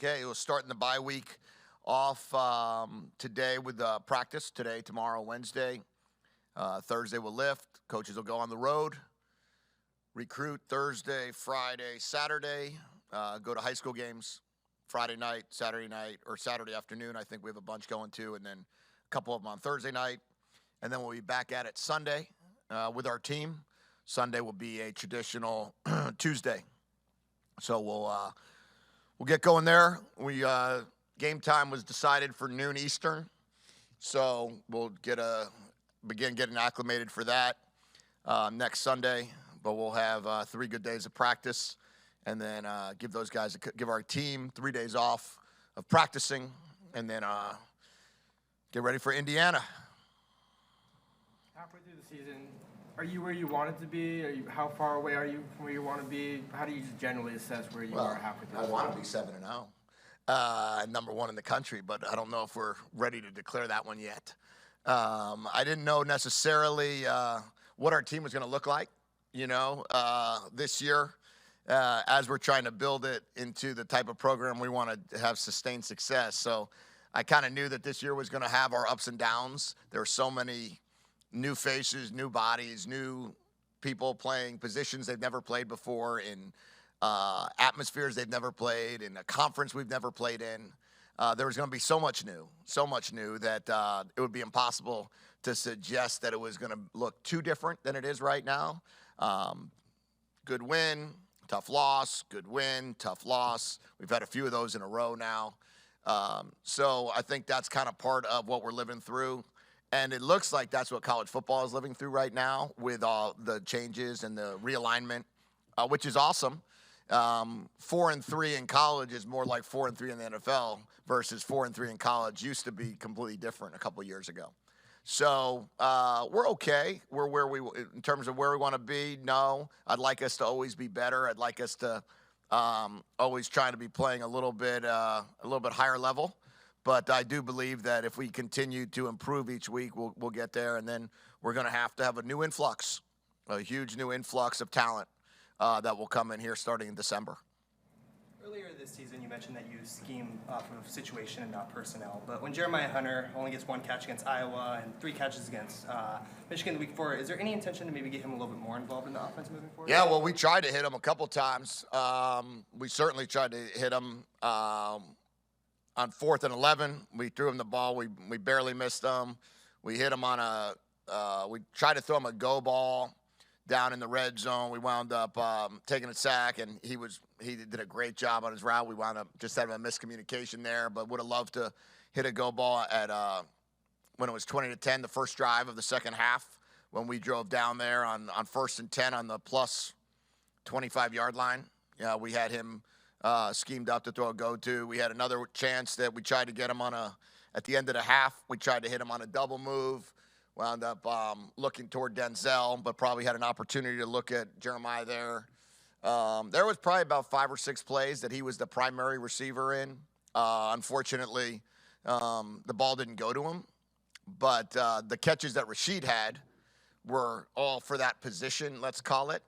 Okay, we're starting the bye week off today with practice. Today, tomorrow, Wednesday. Thursday we'll lift. Coaches will go on the road. Recruit Thursday, Friday, Saturday. Go to high school games Friday night, Saturday night, or Saturday afternoon. I think we have a bunch going too, and then a couple of them on Thursday night. And then we'll be back at it Sunday with our team. Sunday will be a traditional Tuesday. So we'll get going there. Game time was decided for noon Eastern, so we'll begin getting acclimated for that next Sunday. But we'll have 3 good days of practice, and then give our team 3 days off of practicing, and then get ready for Indiana. Halfway through the season, are you where you wanted to be? How far away are you from where you want to be? How do you generally assess where you are halfway through the season? I want to be 7-0, number 1 in the country, but I don't know if we're ready to declare that one yet. I didn't know necessarily what our team was going to look like, this year, as we're trying to build it into the type of program we want to have sustained success. So I kind of knew that this year was going to have our ups and downs. There were so many new faces, new bodies, new people playing positions they've never played before, in atmospheres they've never played, in a conference we've never played in. There was going to be so much new that it would be impossible to suggest that it was going to look too different than it is right now. Good win, tough loss, good win, tough loss. We've had a few of those in a row now. So I think that's kind of part of what we're living through. And it looks like that's what college football is living through right now, with all the changes and the realignment, which is awesome. 4-3 in college is more like 4-3 in the NFL versus 4-3 in college used to be completely different a couple years ago. So we're okay. We're in terms of where we want to be. No, I'd like us to always be better. I'd like us to always try to be playing a little bit higher level. But I do believe that if we continue to improve each week, we'll get there. And then we're going to have a new influx, a huge new influx of talent that will come in here starting in December. Earlier this season, you mentioned that you scheme off of situation and not personnel. But when Jeremiah Hunter only gets 1 catch against Iowa and 3 catches against Michigan the week before, is there any intention to maybe get him a little bit more involved in the offense moving forward? Yeah, well, we tried to hit him a couple times. We certainly tried to hit him on 4th and 11. We threw him the ball. We barely missed him. We hit him on we tried to throw him a go ball down in the red zone. We wound up taking a sack, and he did a great job on his route. We wound up just having a miscommunication there, but would have loved to hit a go ball at when it was 20-10, the first drive of the second half, when we drove down there on 1st and 10 on the plus 25-yard line. Yeah, we had him schemed up to throw a go-to. We had another chance that we tried to get him at the end of the half. We tried to hit him on a double move. Wound up looking toward Denzel, but probably had an opportunity to look at Jeremiah there. There was probably about 5 or 6 plays that he was the primary receiver in. Unfortunately, the ball didn't go to him. But the catches that Rashid had were all for that position, let's call it.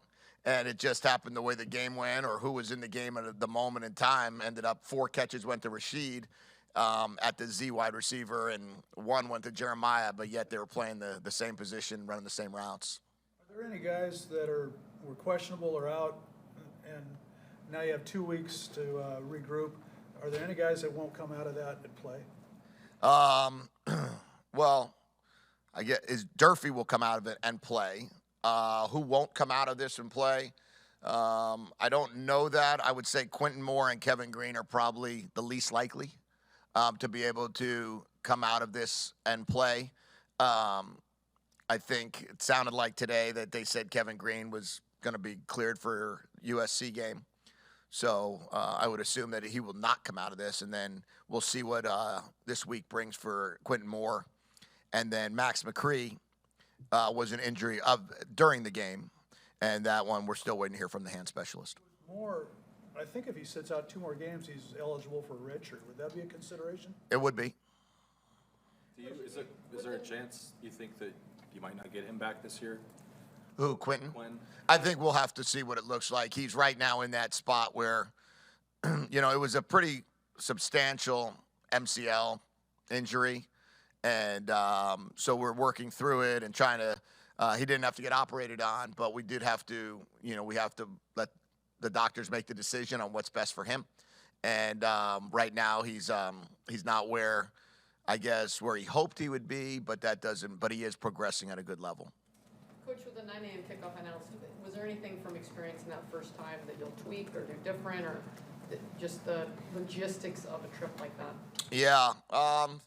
And it just happened the way the game went, or who was in the game at the moment in time. Ended up 4 catches went to Rashid at the Z wide receiver, and 1 went to Jeremiah, but yet they were playing the same position, running the same routes. Are there any guys that were questionable or out, and now you have 2 weeks to regroup? Are there any guys that won't come out of that and play? Well, I guess Durfee will come out of it and play. Who won't come out of this and play? I don't know that. I would say Quentin Moore and Kevin Green are probably the least likely to be able to come out of this and play. I think it sounded like today that they said Kevin Green was going to be cleared for USC game. So I would assume that he will not come out of this, and then we'll see what this week brings for Quentin Moore. And then Max McCree was an injury during the game, and that one we're still waiting to hear from the hand specialist. Moore, I think if he sits out 2 more games, he's eligible for a redshirt. Would that be a consideration? It would be. Is there a chance you think that you might not get him back this year? Who, Quentin? Quinn? I think we'll have to see what it looks like. He's right now in that spot where, it was a pretty substantial MCL injury. And so we're working through it and trying to, he didn't have to get operated on, but we did have to, we have to let the doctors make the decision on what's best for him. And right now he's not where, I guess, where he hoped he would be, but he is progressing at a good level. Coach, with the 9 a.m. kickoff analysis, was there anything from experiencing that first time that you'll tweak or do different, or just the logistics of a trip like that? Yeah. Well,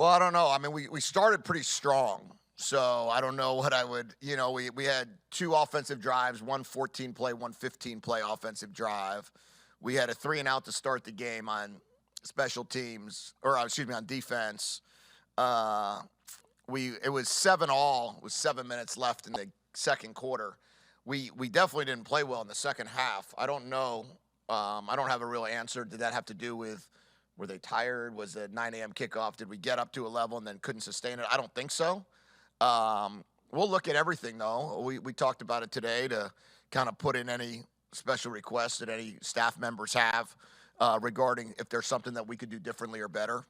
I don't know. I mean, we started pretty strong. So I don't know what I would, we had 2 offensive drives, one 14-play, one 15-play offensive drive. We had a 3-and-out to start the game on special teams, on defense. It was 7-all with 7 minutes left in the second quarter. We definitely didn't play well in the second half. I don't know. I don't have a real answer. Did that have to do with, were they tired? Was it 9 a.m. kickoff? Did we get up to a level and then couldn't sustain it? I don't think so. We'll look at everything, though. We talked about it today to kind of put in any special requests that any staff members have regarding if there's something that we could do differently or better.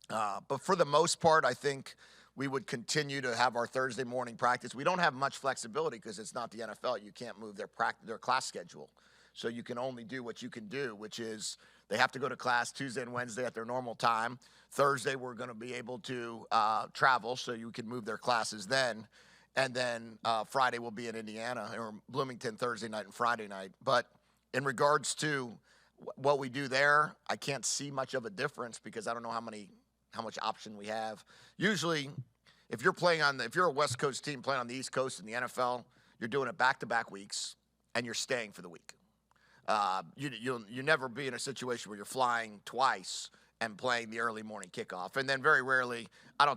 But for the most part, I think we would continue to have our Thursday morning practice. We don't have much flexibility because it's not the NFL. You can't move their class schedule. So you can only do what you can do, which is they have to go to class Tuesday and Wednesday at their normal time. Thursday, we're going to be able to travel, so you can move their classes then. And then Friday will be in Indiana or Bloomington Thursday night and Friday night. But in regards to what we do there, I can't see much of a difference because I don't know how much option we have. Usually, if you're a West Coast team playing on the East Coast in the NFL, you're doing it back-to-back weeks, and you're staying for the week. You'll never be in a situation where you're flying twice and playing the early morning kickoff. And then very rarely, I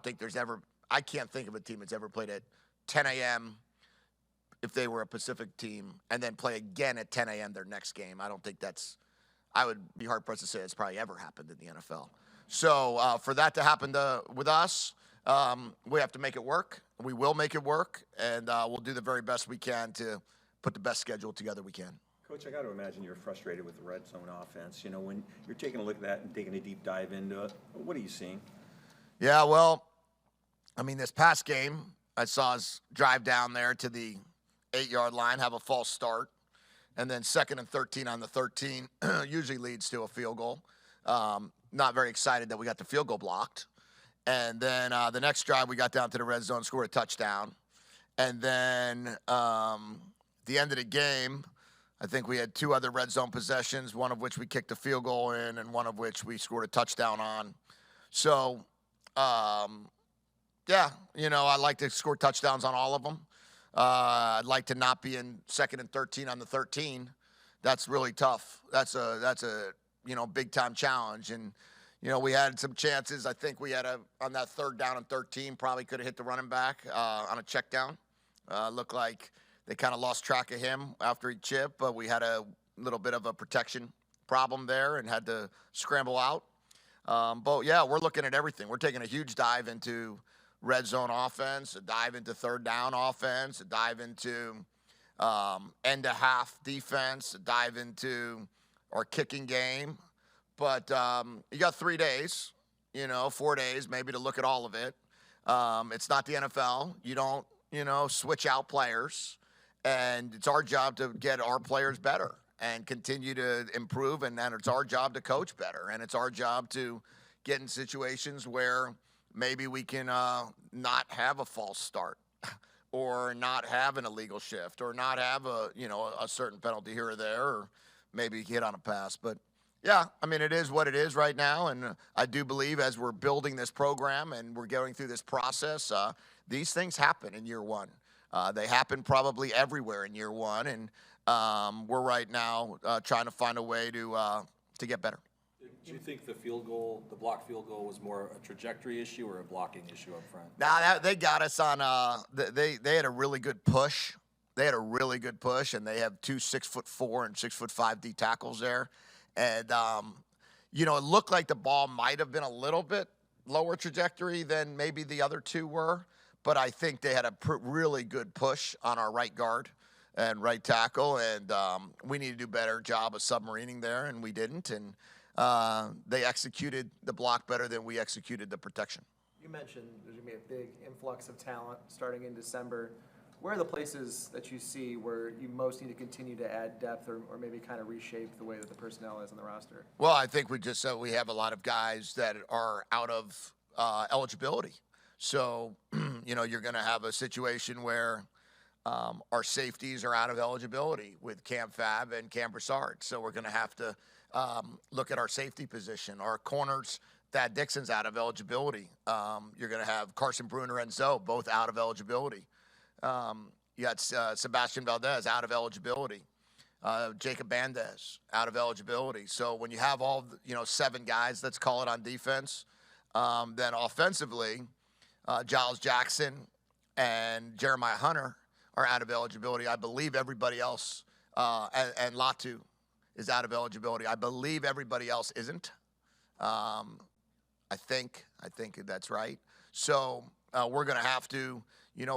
can't think of a team that's ever played at 10 a.m. if they were a Pacific team and then play again at 10 a.m. their next game. I would be hard-pressed to say it's probably ever happened in the NFL. So for that to happen with us, we have to make it work. We will make it work, and we'll do the very best we can to put the best schedule together we can. Coach, I got to imagine you're frustrated with the red zone offense. When you're taking a look at that and taking a deep dive into it, what are you seeing? Yeah, well, I mean, this past game, I saw us drive down there to the 8-yard line, have a false start, and then 2nd and 13 on the 13 usually leads to a field goal. Not very excited that we got the field goal blocked. And then the next drive, we got down to the red zone, scored a touchdown. And then the end of the game, I think we had 2 other red zone possessions, one of which we kicked a field goal in and one of which we scored a touchdown on. So, yeah, I'd like to score touchdowns on all of them. I'd like to not be in 2nd and 13 on the 13. That's really tough. That's a big time challenge. And, we had some chances. I think we had on that 3rd down and 13, probably could have hit the running back on a check down. Looked like they kind of lost track of him after he chipped, but we had a little bit of a protection problem there and had to scramble out. But, yeah, we're looking at everything. We're taking a huge dive into red zone offense, a dive into 3rd down offense, a dive into end-of-half defense, a dive into our kicking game. But you got 3 days, 4 days maybe to look at all of it. It's not the NFL. You don't, switch out players. And it's our job to get our players better and continue to improve. And then it's our job to coach better. And it's our job to get in situations where maybe we can not have a false start or not have an illegal shift or not have a certain penalty here or there or maybe hit on a pass. But, yeah, I mean, it is what it is right now. And I do believe as we're building this program and we're going through this process, these things happen in year one. They happen probably everywhere in year one. And we're right now trying to find a way to get better. Do you think the block field goal was more a trajectory issue or a blocking issue up front? Nah, they got us on, they had a really good push. They had a really good push, and they have 2 6'4" and 6'5" D tackles there. And, it looked like the ball might have been a little bit lower trajectory than maybe the other 2 were. But I think they had a really good push on our right guard. and right tackle, and we need to do a better job of submarining there, and we didn't. And they executed the block better than we executed the protection. You mentioned there's going to be a big influx of talent starting in December. Where are the places that you see where you most need to continue to add depth or maybe kind of reshape the way that the personnel is on the roster? Well, I think we have a lot of guys that are out of eligibility. So, you're going to have a situation where our safeties are out of eligibility with Cam Fab and Cam Broussard. So we're going to have to look at our safety position. Our corners, Thad Dixon's out of eligibility. You're going to have Carson Bruner and Zoe both out of eligibility. You got Sebastian Valdez out of eligibility. Jacob Bandez out of eligibility. So when you have all, 7 guys, let's call it, on defense, then offensively, Giles Jackson and Jeremiah Hunter are out of eligibility. I believe everybody else, and Latu is out of eligibility. I believe everybody else isn't. I think that's right. So we're going to have to,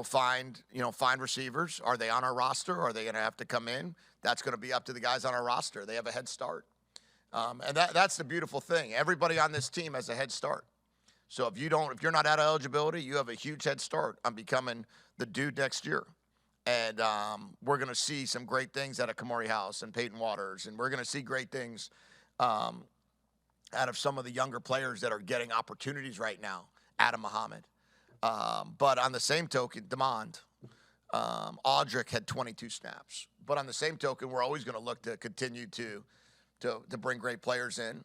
find receivers. Are they on our roster? Are they going to have to come in? That's going to be up to the guys on our roster. They have a head start. And that's the beautiful thing. Everybody on this team has a head start. So if you're not out of eligibility, you have a huge head start on becoming the dude next year. And we're going to see some great things out of Kamari House and Peyton Waters. And we're going to see great things out of some of the younger players that are getting opportunities right now. Adam Muhammad. But on the same token, Demond, Audric had 22 snaps. But on the same token, we're always going to look to continue to bring great players in.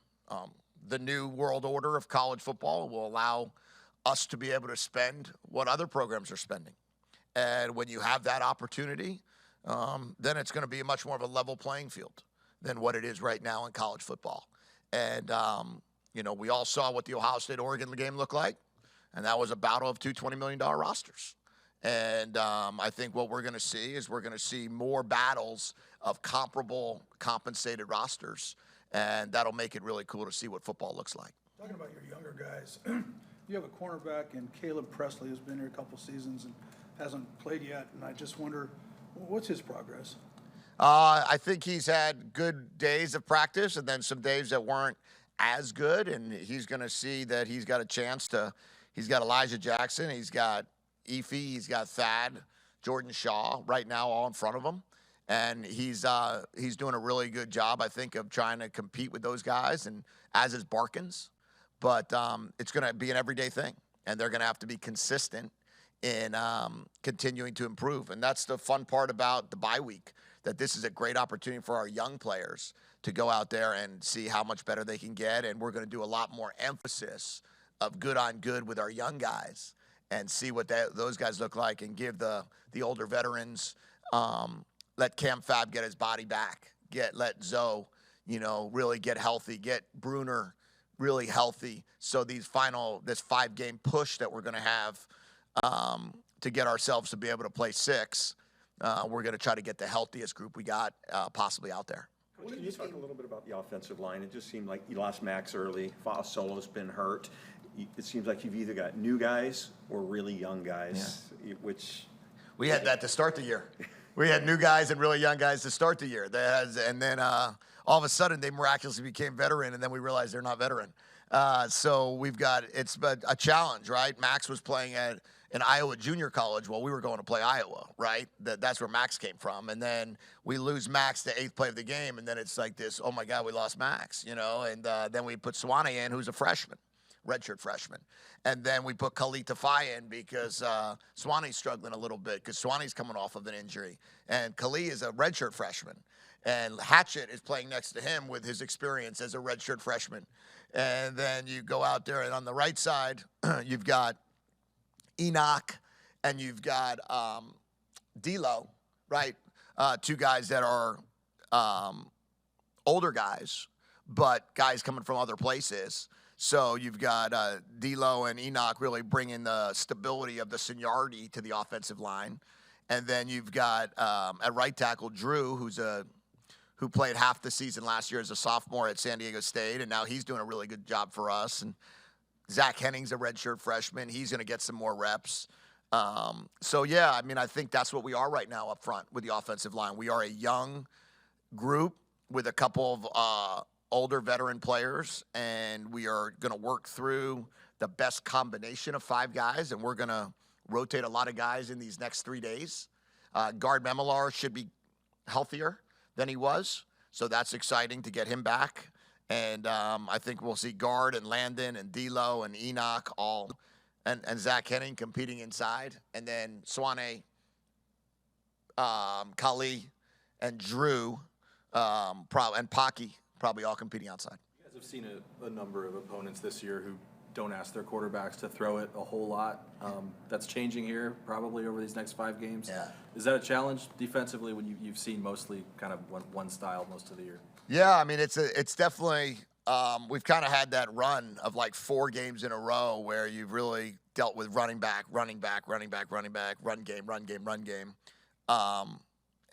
The new world order of college football will allow us to be able to spend what other programs are spending. And when you have that opportunity, then it's going to be much more of a level playing field than what it is right now in college football. And, we all saw what the Ohio State-Oregon game looked like, and that was a battle of two $20 million rosters. And I think what we're going to see is we're going to see more battles of comparable compensated rosters, and that'll make it really cool to see what football looks like. Talking about your younger guys, you have a cornerback, and Caleb Presley has been here a couple seasons and hasn't played yet, and I just wonder, what's his progress? I think he's had good days of practice and then some days that weren't as good, and he's going to see that he's got a chance to. He's got Elijah Jackson, he's got Efe, he's got Thad, Jordan Shaw right now all in front of him, and he's doing a really good job, I think, of trying to compete with those guys, and as is Barkins. But it's going to be an everyday thing, and they're going to have to be consistent in continuing to improve. And that's the fun part about the bye week, that this is a great opportunity for our young players to go out there and see how much better they can get. And we're going to do a lot more emphasis of good on good with our young guys and see what those guys look like, and give the older veterans, let Cam Fab get his body back, let Zoe, really get healthy, get Bruner really healthy. So this 5-game push that we're going to have to get ourselves to be able to play 6, we're going to try to get the healthiest group we got possibly out there. Coach, can you talk a little bit about the offensive line? It just seemed like you lost Max early. Solo's been hurt. It seems like you've either got new guys or really young guys, which... We had that to start the year. We had new guys and really young guys to start the year. And then all of a sudden they miraculously became veteran, and then we realized they're not veteran. So it's a challenge, right? Max was playing at an Iowa junior college while we were going to play Iowa, right? That's where Max came from. And then we lose Max the 8th play of the game, and then it's like this, oh my God, we lost Max, and then we put Swanee in, who's a freshman. Redshirt freshman. And then we put Khalid Tafai in because Swanee's struggling a little bit because Swanee's coming off of an injury. And Khalid is a redshirt freshman. And Hatchett is playing next to him with his experience as a redshirt freshman. And then you go out there, and on the right side, you've got Enoch and you've got D'Lo, right? 2 guys that are older guys, but guys coming from other places. So you've got D'Lo and Enoch really bringing the stability of the seniority to the offensive line. And then you've got at right tackle Drew, who played half the season last year as a sophomore at San Diego State, and now he's doing a really good job for us. And Zach Henning's a redshirt freshman. He's going to get some more reps. So yeah, I mean, I think that's what we are right now up front with the offensive line. We are a young group with a couple of older veteran players, and we are going to work through the best combination of 5 guys, and we're going to rotate a lot of guys in these next 3 days. Guard Memelar should be healthier than he was, so that's exciting to get him back. And I think we'll see Guard and Landon and D'Lo and Enoch all, and Zach Henning competing inside, and then Swanee, Kali, and Drew, and Pocky probably all competing outside. You guys have seen a number of opponents this year who don't ask their quarterbacks to throw it a whole lot. That's changing here probably over these next 5 games. Yeah. Is that a challenge defensively when you've seen mostly kind of one style most of the year? Yeah, I mean, it's definitely, we've kind of had that run of like 4 games in a row where you've really dealt with running back, run game.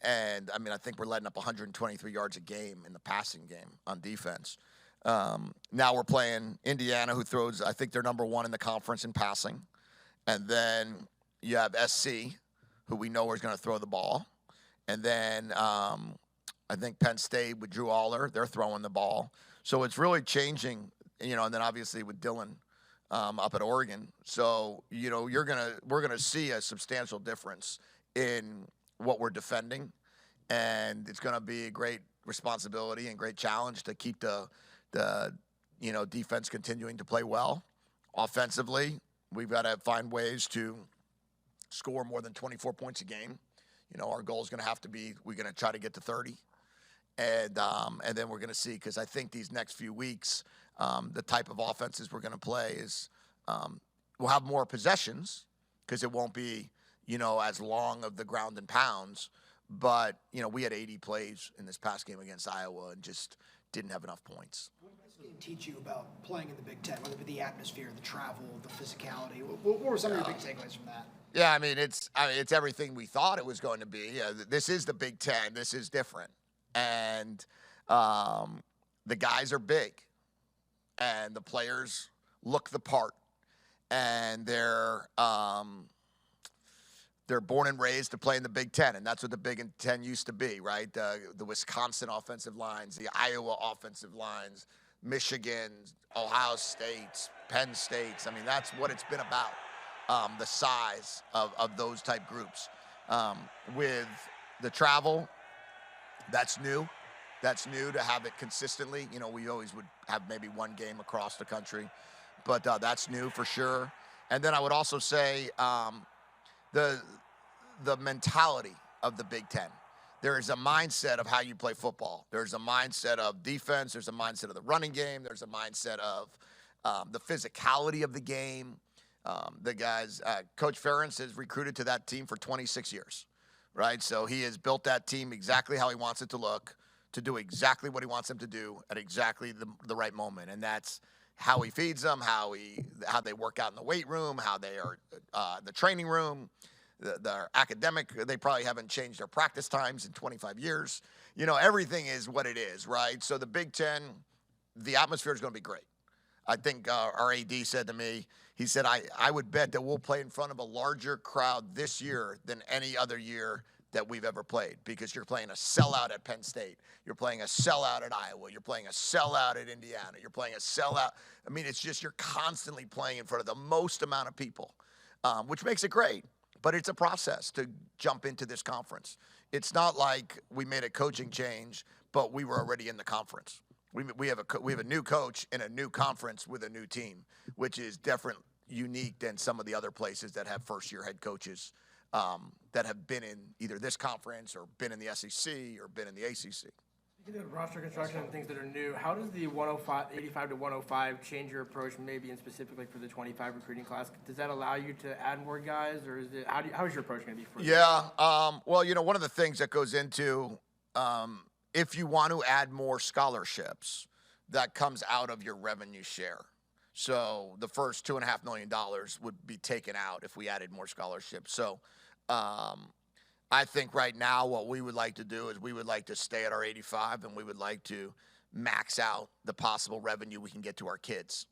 And I mean, I think we're letting up 123 yards a game in the passing game on defense. Now we're playing Indiana, who throws, I think they're number 1 in the conference in passing. And then you have SC, who we know is going to throw the ball. And then I think Penn State with Drew Aller, they're throwing the ball. So it's really changing, and then obviously with Dylan up at Oregon. So, we're going to see a substantial difference in what we're defending. And it's going to be a great responsibility and great challenge to keep the defense continuing to play well. Offensively, we've got to find ways to score more than 24 points a game. Our goal is going to have to be, we're going to try to get to 30. And then we're going to see, because I think these next few weeks, the type of offenses we're going to play is we'll have more possessions because it won't be, as long of the ground and pounds. But, we had 80 plays in this past game against Iowa and just didn't have enough points. What did this game teach you about playing in the Big Ten, whether it be the atmosphere, the travel, the physicality? What were some of your big takeaways from that? Yeah, I mean, it's everything we thought it was going to be. This is the Big Ten. This is different. And the guys are big. And the players look the part. And they're born and raised to play in the Big Ten, and that's what the Big Ten used to be, right? The Wisconsin offensive lines, the Iowa offensive lines, Michigan, Ohio State, Penn State. I mean, that's what it's been about, the size of those type groups. With the travel, that's new. That's new to have it consistently. We always would have maybe 1 game across the country, but that's new for sure. And then I would also say the mentality of the Big Ten. There is a mindset of how you play football. There's a mindset of defense. There's a mindset of the running game. There's a mindset of the physicality of the game. The guys, Coach Ferentz has recruited to that team for 26 years, right? So he has built that team exactly how he wants it to look, to do exactly what he wants them to do at exactly the right moment. And that's how he feeds them, how they work out in the weight room, how they are the training room, their academic. They probably haven't changed their practice times in 25 years. Everything is what it is, right? So the Big Ten, the atmosphere is going to be great. I think our AD said to me, he said, I would bet that we'll play in front of a larger crowd this year than any other year that we've ever played, because you're playing a sellout at Penn State. You're playing a sellout at Iowa. You're playing a sellout at Indiana. You're playing a sellout. I mean, it's just you're constantly playing in front of the most amount of people, which makes it great. But it's a process to jump into this conference. It's not like we made a coaching change, but we were already in the conference. We have a new coach in a new conference with a new team, which is different, unique than some of the other places that have first-year head coaches that have been in either this conference or been in the SEC or been in the ACC. Speaking of roster construction and things that are new, how does the 85 to 105 change your approach, maybe and specifically for the 25 recruiting class? Does that allow you to add more guys, or is it how is your approach going to be for? Yeah, well, one of the things that goes into if you want to add more scholarships, that comes out of your revenue share. So the first $2.5 million would be taken out if we added more scholarships. So I think right now what we would like to do is we would like to stay at our 85, and we would like to max out the possible revenue we can get to our kids.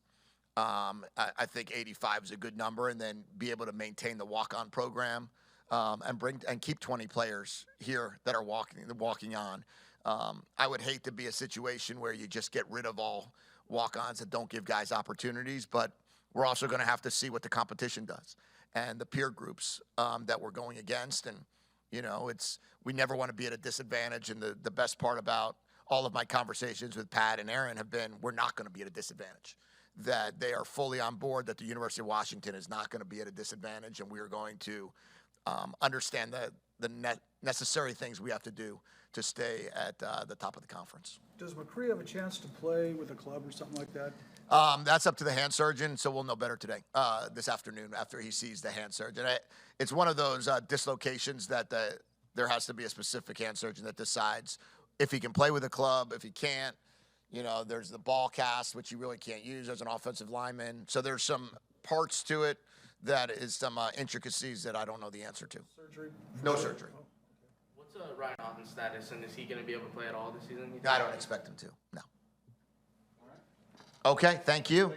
I think 85 is a good number, and then be able to maintain the walk-on program and keep 20 players here that are walking on. I would hate to be a situation where you just get rid of all walk-ons that don't give guys opportunities, but we're also going to have to see what the competition does and the peer groups that we're going against. And, you know, we never want to be at a disadvantage. And the best part about all of my conversations with Pat and Aaron have been, we're not going to be at a disadvantage, that they are fully on board, that the University of Washington is not going to be at a disadvantage. And we are going to understand the necessary things we have to do to stay at the top of the conference. Does McCree have a chance to play with a club or something like that? That's up to the hand surgeon, so we'll know better today, this afternoon, after he sees the hand surgeon. It's one of those dislocations that there has to be a specific hand surgeon that decides if he can play with a club, if he can't. You know, there's the ball cast, which you really can't use as an offensive lineman. So there's some parts to it that is some intricacies that I don't know the answer to. Surgery? No surgery. What's Ryan Austin's status, and is he going to be able to play at all this season? I don't expect him to, no. Okay, thank you.